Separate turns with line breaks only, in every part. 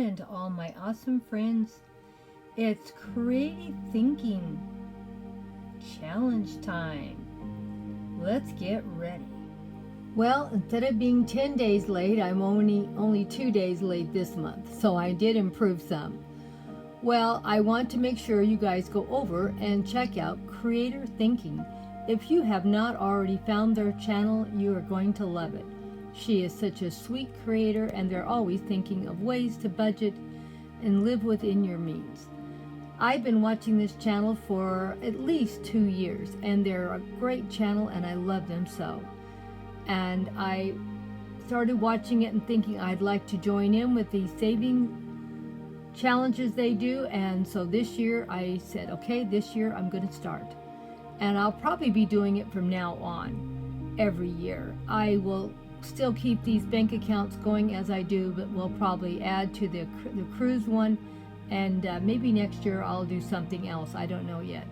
morning to all my awesome friends. It's Creative Thinking Challenge time. Let's get ready. Well, instead of being 10 days late, I'm only 2 days late this month, so I did improve some. Well, I want to make sure you guys go over and check out Creator Thinking. If you have not already found their channel, you are going to love it. She is such a sweet creator, and they're always thinking of ways to budget and live within your means. I've been watching this channel for at least 2 years, and they're a great channel, and I love them so. And I started watching it and thinking I'd like to join in with these saving challenges they do, and so this year I said, okay, this year I'm going to start. And I'll probably be doing it from now on every year. I will still keep these bank accounts going as I do, but we'll probably add to the cruise one, and maybe next year I'll do something else. I don't know yet.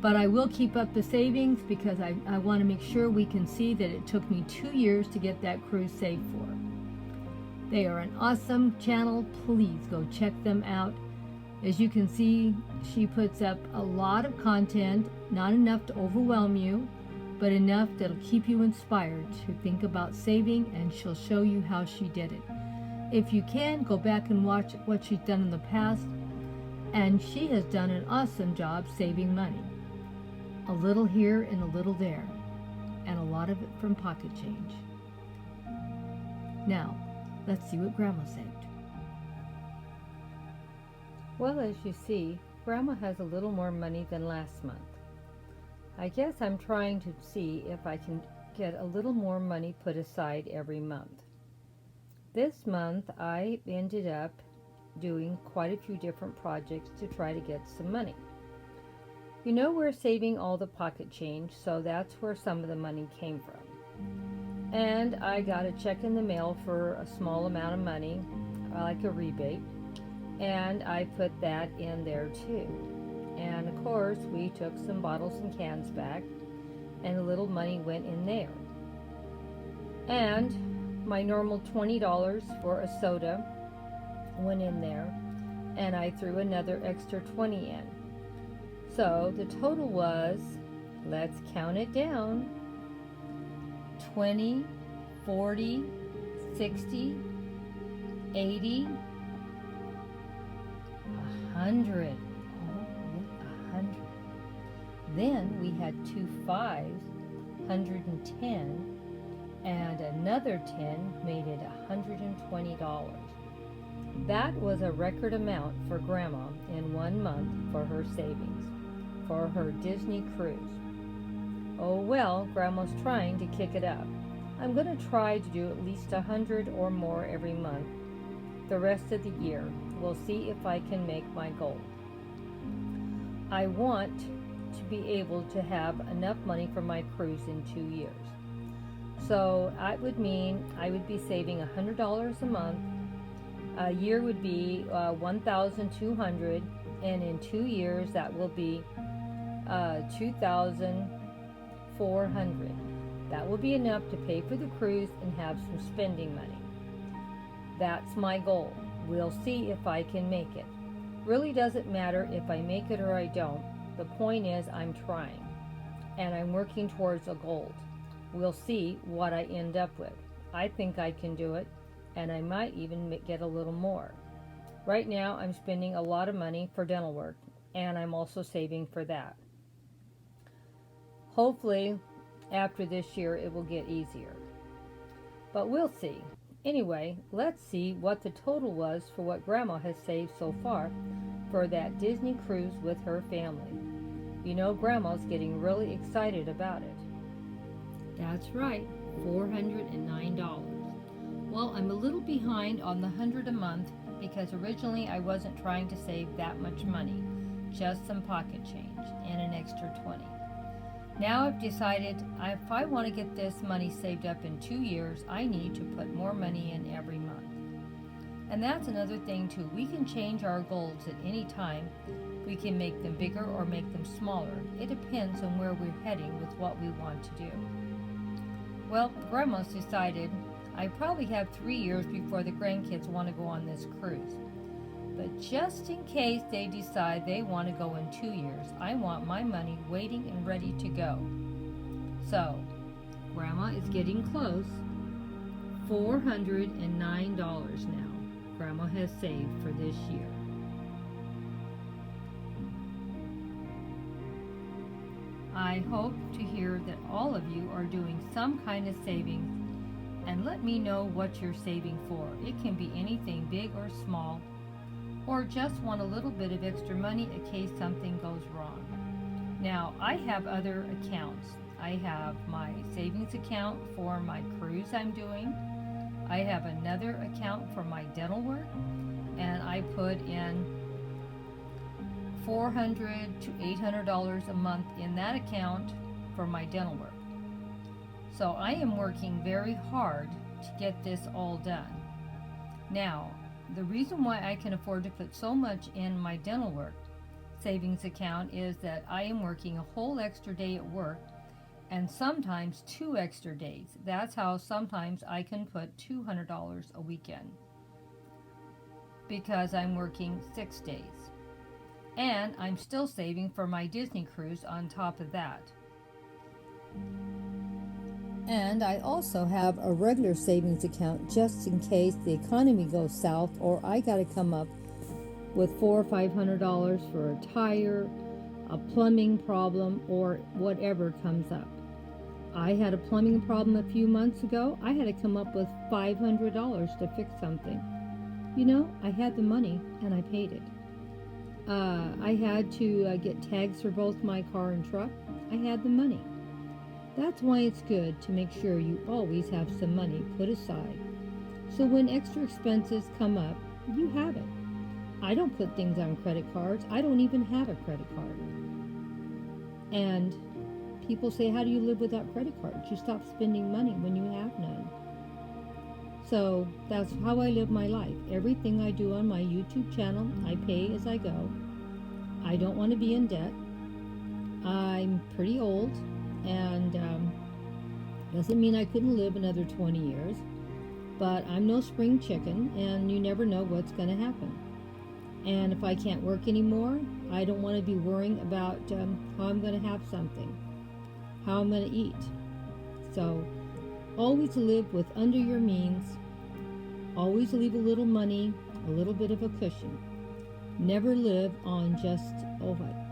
But I will keep up the savings because I want to make sure we can see that it took me 2 years to get that cruise saved for. They are an awesome channel. Please go check them out. As you can see, she puts up a lot of content, not enough to overwhelm you, but enough that'll keep you inspired to think about saving, and she'll show you how she did it. If you can, go back and watch what she's done in the past, and she has done an awesome job saving money. A little here and a little there, and a lot of it from pocket change. Now, let's see what Grandma saved. Well, as you see, Grandma has a little more money than last month. I guess I'm trying to see if I can get a little more money put aside every month. This month I ended up doing quite a few different projects to try to get some money. You know, we're saving all the pocket change, so that's where some of the money came from. And I got a check in the mail for a small amount of money, like a rebate, and I put that in there too. And of course, we took some bottles and cans back, and a little money went in there. And my normal $20 for a soda went in there, and I threw another extra 20 in. So the total was, let's count it down, 20, 40, 60, 80, 100. Then we had 2 5s, 110, and another 10 made it $120. That was a record amount for Grandma in 1 month for her savings, for her Disney cruise. Oh well, Grandma's trying to kick it up. I'm going to try to do at least 100 or more every month. The rest of the year, we'll see if I can make my goal. I want to be able to have enough money for my cruise in 2 years. So that would mean I would be saving $100 a month. A year would be $1,200, and in 2 years that will be $2,400. That will be enough to pay for the cruise and have some spending money. That's my goal. We'll see if I can make it. Really doesn't matter if I make it or I don't. The point is I'm trying, and I'm working towards a goal. We'll see what I end up with. I think I can do it, and I might even get a little more. Right now I'm spending a lot of money for dental work, and I'm also saving for that. Hopefully after this year it will get easier, but we'll see. Anyway, let's see what the total was for what Grandma has saved so far for that Disney cruise with her family. You know, Grandma's getting really excited about it. That's right, $409. Well, I'm a little behind on the 100 a month because originally I wasn't trying to save that much money, just some pocket change and an extra 20. Now I've decided if I want to get this money saved up in 2 years, I need to put more money in every month. And that's another thing too. We can change our goals at any time. We can make them bigger or make them smaller. It depends on where we're heading with what we want to do. Well, Grandma's decided I probably have 3 years before the grandkids want to go on this cruise. But just in case they decide they want to go in 2 years, I want my money waiting and ready to go. So, Grandma is getting close. $409 now Grandma has saved for this year. I hope to hear that all of you are doing some kind of savings, and let me know what you're saving for. It can be anything big or small, or just want a little bit of extra money in case something goes wrong. Now, I have other accounts. I have my savings account for my cruise I'm doing. I have another account for my dental work, and I put in $400 to $800 a month in that account for my dental work. So I am working very hard to get this all done. Now, the reason why I can afford to put so much in my dental work savings account is that I am working a whole extra day at work, and sometimes 2 extra days. That's how sometimes I can put $200 a weekend, because I'm working 6 days. And I'm still saving for my Disney cruise on top of that. And I also have a regular savings account just in case the economy goes south, or I got to come up with $400 or $500 for a tire, a plumbing problem, or whatever comes up. I had a plumbing problem a few months ago. I had to come up with $500 to fix something. You know, I had the money and I paid it. I had to get tags for both my car and truck. I had the money. That's why it's good to make sure you always have some money put aside, so when extra expenses come up, you have it. I don't put things on credit cards. I don't even have a credit card. And people say, how do you live without credit cards? You stop spending money when you have none. So that's how I live my life. Everything I do on my YouTube channel, I pay as I go. I don't want to be in debt. I'm pretty old, and doesn't mean I couldn't live another 20 years. But I'm no spring chicken, and you never know what's going to happen. And if I can't work anymore, I don't want to be worrying about how I'm going to have something, how I'm going to eat. So always live with under your means. Always leave a little money, a little bit of a cushion. Never live on just,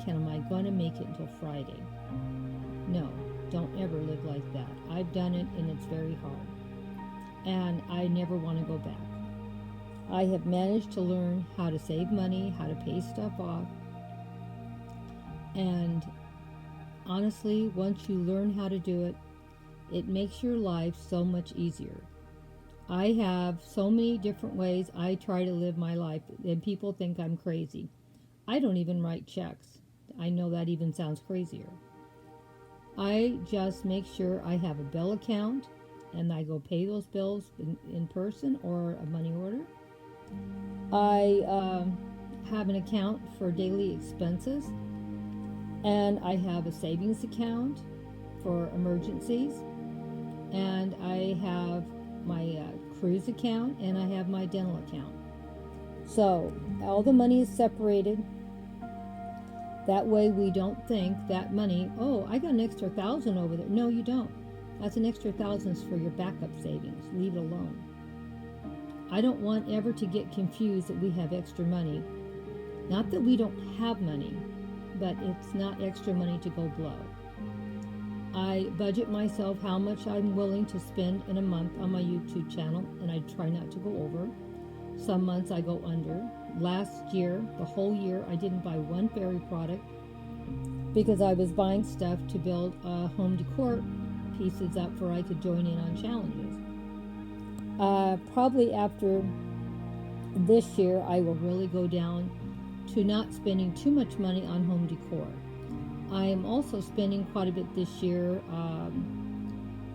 am I going to make it until Friday? No, don't ever live like that. I've done it, and it's very hard. And I never want to go back. I have managed to learn how to save money, how to pay stuff off. And honestly, once you learn how to do it, it makes your life so much easier. I have so many different ways I try to live my life, and people think I'm crazy. I don't even write checks. I know that even sounds crazier. I just make sure I have a bill account, and I go pay those bills in person or a money order. I have an account for daily expenses, and I have a savings account for emergencies, and I have my cruise account, and I have my dental account. So all the money is separated. That way we don't think that money, I got an extra $1,000 over there. No, you don't. That's an extra $1,000 for your backup savings. Leave it alone. I don't want ever to get confused that we have extra money. Not that we don't have money, but it's not extra money to go blow. I budget myself how much I'm willing to spend in a month on my YouTube channel, and I try not to go over. Some months I go under. Last year, the whole year, I didn't buy one fairy product because I was buying stuff to build home decor pieces up for I could join in on challenges. Probably after this year, I will really go down to not spending too much money on home decor. I am also spending quite a bit this year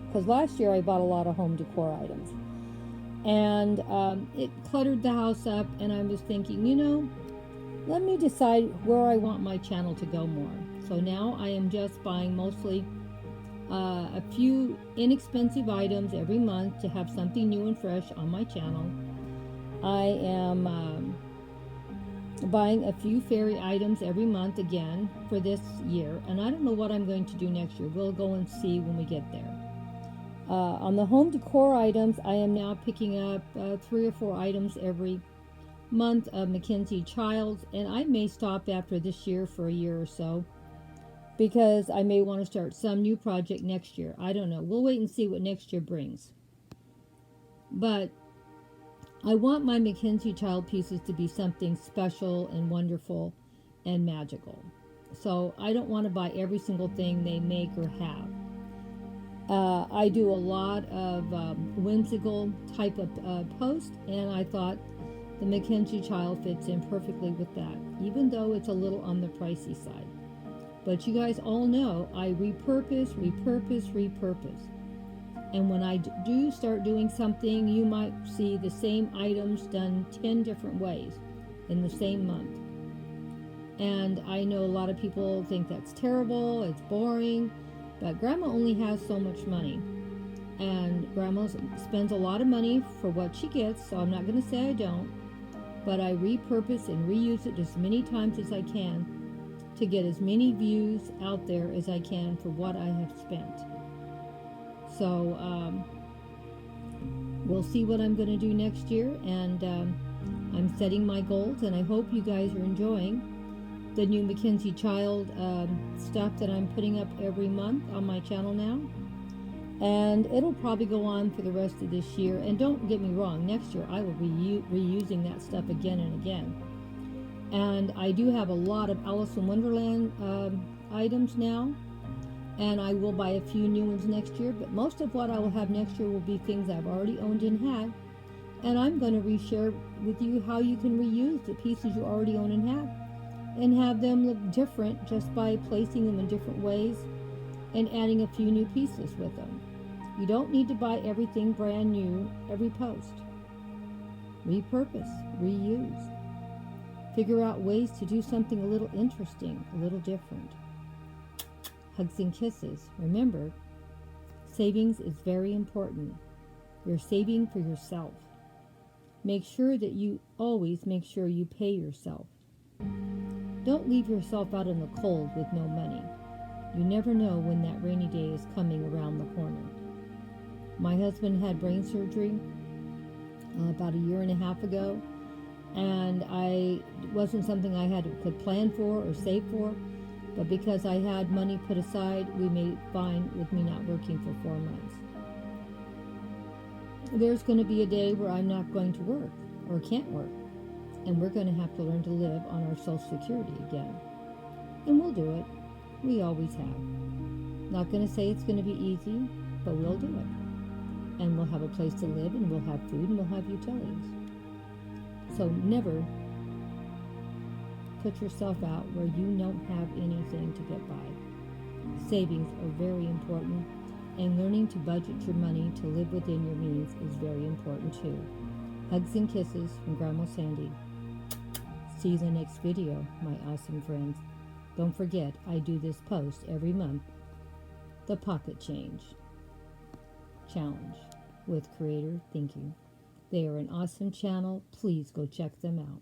because last year I bought a lot of home decor items, and it cluttered the house up, and I was thinking, let me decide where I want my channel to go more. So now I am just buying mostly a few inexpensive items every month to have something new and fresh on my channel. I am buying a few fairy items every month again for this year, and I don't know what I'm going to do next year. We'll go and see when we get there. On the home decor items, I am now picking up 3 or 4 items every month of Mackenzie Childs, and I may stop after this year for a year or so because I may want to start some new project next year. I don't know. We'll wait and see what next year brings. But I want my Mackenzie Child pieces to be something special and wonderful and magical. So I don't want to buy every single thing they make or have. I do a lot of whimsical type of post, and I thought the Mackenzie Child fits in perfectly with that, even though it's a little on the pricey side. But you guys all know I repurpose. And when I do start doing something, you might see the same items done 10 different ways in the same month. And I know a lot of people think that's terrible, it's boring, but Grandma only has so much money. And Grandma spends a lot of money for what she gets, so I'm not going to say I don't. But I repurpose and reuse it as many times as I can to get as many views out there as I can for what I have spent. So we'll see what I'm going to do next year, and I'm setting my goals, and I hope you guys are enjoying the new Mackenzie Child stuff that I'm putting up every month on my channel now. And it'll probably go on for the rest of this year. And don't get me wrong, next year I will be reusing that stuff again and again. And I do have a lot of Alice in Wonderland items now, and I will buy a few new ones next year, but most of what I will have next year will be things I've already owned and had, and I'm going to reshare with you how you can reuse the pieces you already own and have them look different just by placing them in different ways and adding a few new pieces with them. You don't need to buy everything brand new every post. Repurpose, reuse. Figure out ways to do something a little interesting, a little different. Hugs and kisses. Remember, savings is very important. You're saving for yourself. Make sure that you always make sure you pay yourself. Don't leave yourself out in the cold with no money. You never know when that rainy day is coming around the corner. My husband had brain surgery about 1.5 years ago, and it wasn't something I could plan for or save for. But because I had money put aside, we made it fine with me not working for 4 months. There's going to be a day where I'm not going to work or can't work. And we're going to have to learn to live on our Social Security again. And we'll do it. We always have. Not going to say it's going to be easy, but we'll do it. And we'll have a place to live, and we'll have food, and we'll have utilities. So never put yourself out where you don't have anything to get by. Savings are very important, and learning to budget your money to live within your means is very important too. Hugs and kisses from Grandma Sandy. See you in the next video, my awesome friends. Don't forget, I do this post every month, the Pocket Change Challenge with Creator Thinking. They are an awesome channel. Please go check them out.